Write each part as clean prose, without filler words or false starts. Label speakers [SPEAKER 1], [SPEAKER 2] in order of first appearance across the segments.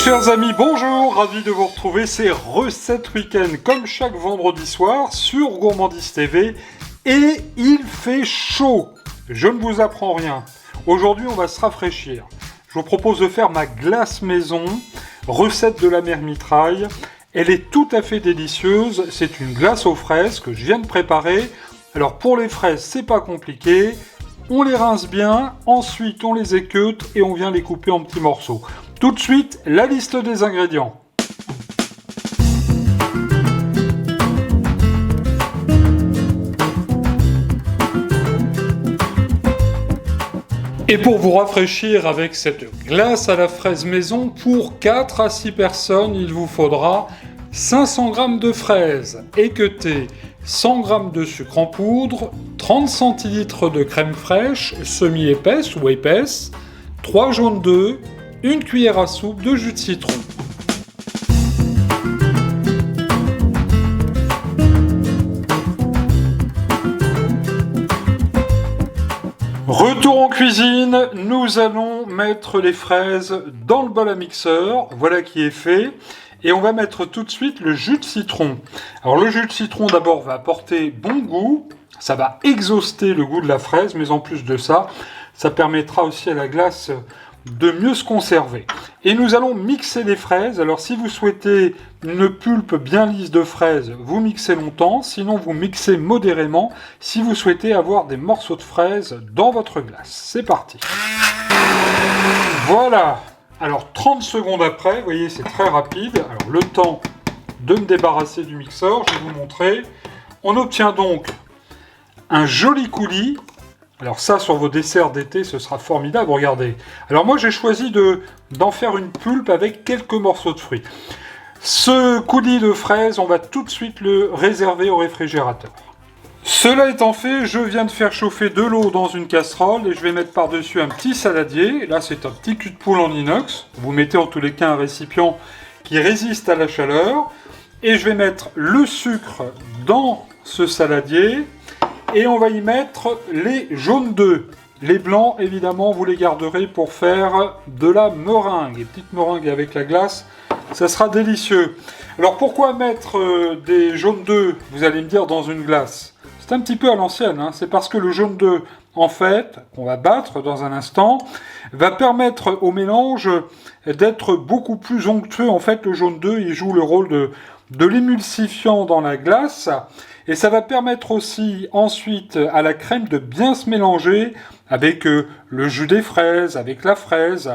[SPEAKER 1] Chers amis, bonjour, ravi de vous retrouver, c'est Recette Week-end comme chaque vendredi soir sur Gourmandise TV et il fait chaud, je ne vous apprends rien. Aujourd'hui on va se rafraîchir, je vous propose de faire ma glace maison, recette de la mère Mitraille. Elle est tout à fait délicieuse, c'est une glace aux fraises que je viens de préparer. Alors pour les fraises c'est pas compliqué, on les rince bien, ensuite on les équeute et on vient les couper en petits morceaux. Tout de suite, la liste des ingrédients. Et pour vous rafraîchir avec cette glace à la fraise maison, pour 4 à 6 personnes, il vous faudra 500 g de fraises équeutées, 100 g de sucre en poudre, 30 centilitres de crème fraîche semi-épaisse ou épaisse, 3 jaunes d'œufs, une cuillère à soupe de jus de citron. Retour en cuisine, nous allons mettre les fraises dans le bol à mixeur, voilà qui est fait. Et on va mettre tout de suite le jus de citron. Alors le jus de citron d'abord va apporter bon goût, ça va exhauster le goût de la fraise, mais en plus de ça, ça permettra aussi à la glace de mieux se conserver. Et nous allons mixer les fraises. Alors si vous souhaitez une pulpe bien lisse de fraises, vous mixez longtemps, sinon vous mixez modérément si vous souhaitez avoir des morceaux de fraises dans votre glace. C'est parti. Voilà. Alors 30 secondes après, vous voyez c'est très rapide. Alors le temps de me débarrasser du mixeur, je vais vous montrer. On obtient donc un joli coulis. Alors ça, sur vos desserts d'été, ce sera formidable, regardez. Alors moi, j'ai choisi d'en faire une pulpe avec quelques morceaux de fruits. Ce coulis de fraises, on va tout de suite le réserver au réfrigérateur. Cela étant fait, je viens de faire chauffer de l'eau dans une casserole et je vais mettre par-dessus un petit saladier. Là, c'est un petit cul de poule en inox. Vous mettez en tous les cas un récipient qui résiste à la chaleur. Et je vais mettre le sucre dans ce saladier. Et on va y mettre les jaunes d'œufs. Les blancs, évidemment, vous les garderez pour faire de la meringue. Les petites meringues avec la glace, ça sera délicieux. Alors pourquoi mettre des jaunes d'œufs, vous allez me dire, dans une glace? C'est un petit peu à l'ancienne, hein. C'est parce que le jaune d'œuf, en fait, qu'on va battre dans un instant, va permettre au mélange d'être beaucoup plus onctueux. En fait, le jaune d'œuf, il joue le rôle de l'émulsifiant dans la glace. Et ça va permettre aussi ensuite à la crème de bien se mélanger avec le jus des fraises, avec la fraise.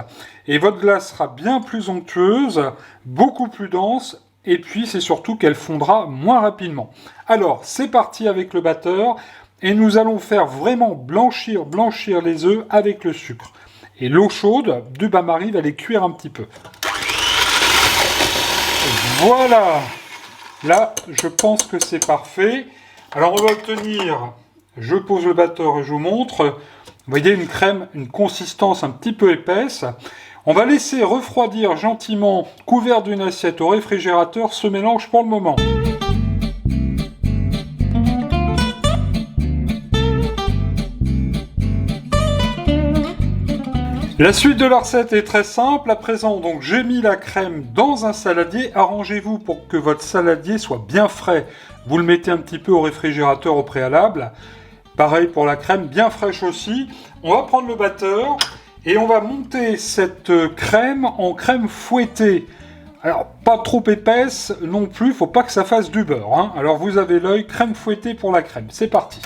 [SPEAKER 1] Et votre glace sera bien plus onctueuse, beaucoup plus dense. Et puis c'est surtout qu'elle fondra moins rapidement. Alors c'est parti avec le batteur. Et nous allons faire vraiment blanchir les œufs avec le sucre. Et l'eau chaude du bain-marie va les cuire un petit peu. Voilà! Là, je pense que c'est parfait. Alors, on va obtenir, je pose le batteur et je vous montre, vous voyez une crème, une consistance un petit peu épaisse. On va laisser refroidir gentiment, couvert d'une assiette au réfrigérateur, ce mélange pour le moment. La suite de la recette est très simple. À présent, donc, j'ai mis la crème dans un saladier. Arrangez-vous pour que votre saladier soit bien frais. Vous le mettez un petit peu au réfrigérateur au préalable. Pareil pour la crème, bien fraîche aussi. On va prendre le batteur et on va monter cette crème en crème fouettée. Alors, pas trop épaisse non plus, faut pas que ça fasse du beurre, hein. Alors, vous avez l'œil, crème fouettée pour la crème. C'est parti.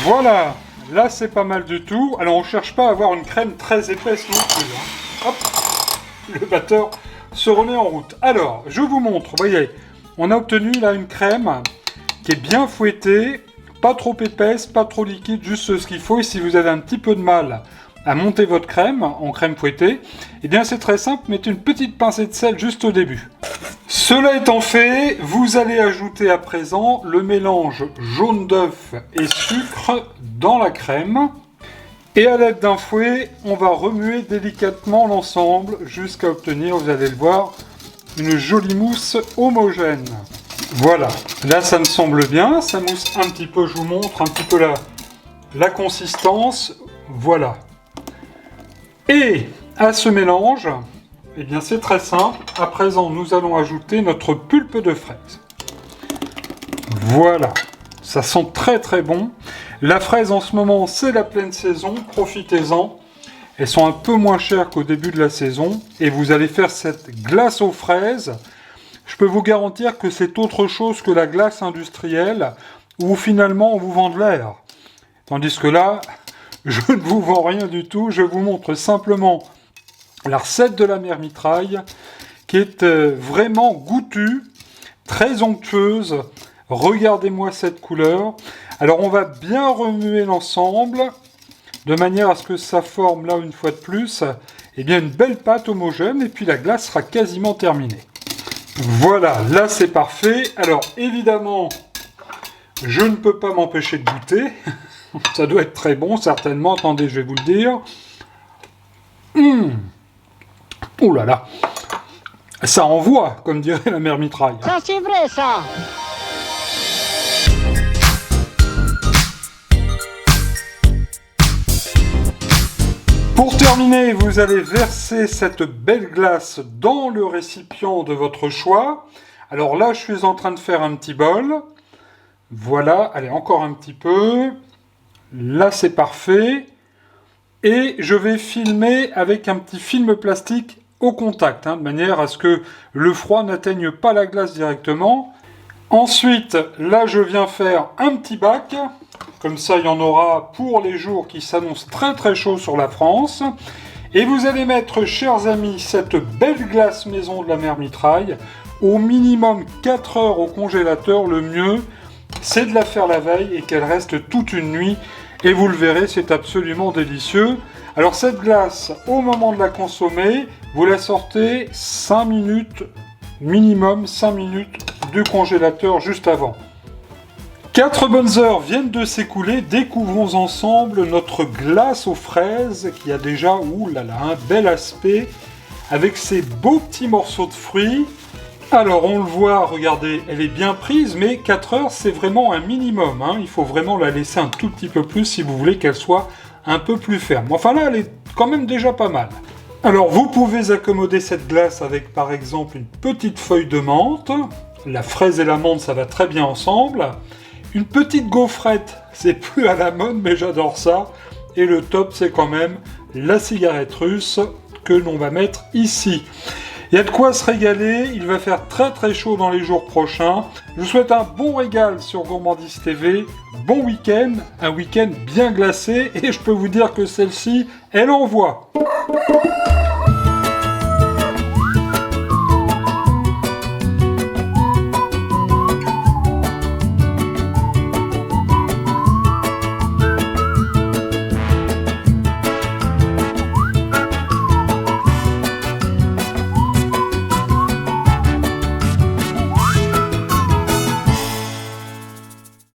[SPEAKER 1] Voilà. Là, c'est pas mal du tout. Alors, on cherche pas à avoir une crème très épaisse non plus, hein. Hop, le batteur se remet en route. Alors, je vous montre, vous voyez, on a obtenu là une crème qui est bien fouettée, pas trop épaisse, pas trop liquide, juste ce qu'il faut. Et si vous avez un petit peu de mal à monter votre crème en crème fouettée, eh bien c'est très simple, mettez une petite pincée de sel juste au début. Cela étant fait, vous allez ajouter à présent le mélange jaune d'œuf et sucre dans la crème. Et à l'aide d'un fouet, on va remuer délicatement l'ensemble jusqu'à obtenir, vous allez le voir, une jolie mousse homogène. Voilà, là ça me semble bien, ça mousse un petit peu, je vous montre un petit peu la consistance, voilà. Et à ce mélange, eh bien c'est très simple. À présent, nous allons ajouter notre pulpe de fraise. Voilà, ça sent très très bon. La fraise en ce moment, c'est la pleine saison, profitez-en. Elles sont un peu moins chères qu'au début de la saison. Et vous allez faire cette glace aux fraises. Je peux vous garantir que c'est autre chose que la glace industrielle où finalement on vous vend de l'air. Tandis que là, je ne vous vends rien du tout. Je vous montre simplement la recette de la mère Mitraille qui est vraiment goûtue, très onctueuse. Regardez-moi cette couleur. Alors on va bien remuer l'ensemble de manière à ce que ça forme là une fois de plus eh bien, une belle pâte homogène et puis la glace sera quasiment terminée. Voilà, là c'est parfait. Alors évidemment, je ne peux pas m'empêcher de goûter. Ça doit être très bon certainement. Attendez, je vais vous le dire. Oh là là, ça envoie, comme dirait la mère Mitraille.
[SPEAKER 2] Ça c'est vrai ça.
[SPEAKER 1] Pour terminer, vous allez verser cette belle glace dans le récipient de votre choix. Alors là, je suis en train de faire un petit bol. Voilà, allez, encore un petit peu. Là, c'est parfait. Et je vais filmer avec un petit film plastique au contact, de manière à ce que le froid n'atteigne pas la glace directement. Ensuite, là, je viens faire un petit bac. Comme ça, il y en aura pour les jours qui s'annoncent très très chauds sur la France. Et vous allez mettre, chers amis, cette belle glace maison de la mère Mitraille au minimum 4 heures au congélateur. Le mieux, c'est de la faire la veille et qu'elle reste toute une nuit. Et vous le verrez, c'est absolument délicieux. Alors cette glace, au moment de la consommer, vous la sortez 5 minutes, minimum 5 minutes du congélateur juste avant. 4 bonnes heures viennent de s'écouler, découvrons ensemble notre glace aux fraises qui a déjà, oulala, un bel aspect avec ses beaux petits morceaux de fruits. Alors on le voit, regardez, elle est bien prise, mais 4 heures c'est vraiment un minimum, il faut vraiment la laisser un tout petit peu plus si vous voulez qu'elle soit un peu plus ferme. Enfin là, elle est quand même déjà pas mal. Alors vous pouvez accommoder cette glace avec par exemple une petite feuille de menthe, la fraise et la menthe ça va très bien ensemble. Une petite gaufrette, c'est plus à la mode, mais j'adore ça. Et le top, c'est quand même la cigarette russe que l'on va mettre ici. Il y a de quoi se régaler, il va faire très très chaud dans les jours prochains. Je vous souhaite un bon régal sur Gourmandise TV, bon week-end, un week-end bien glacé, et je peux vous dire que celle-ci, elle envoie.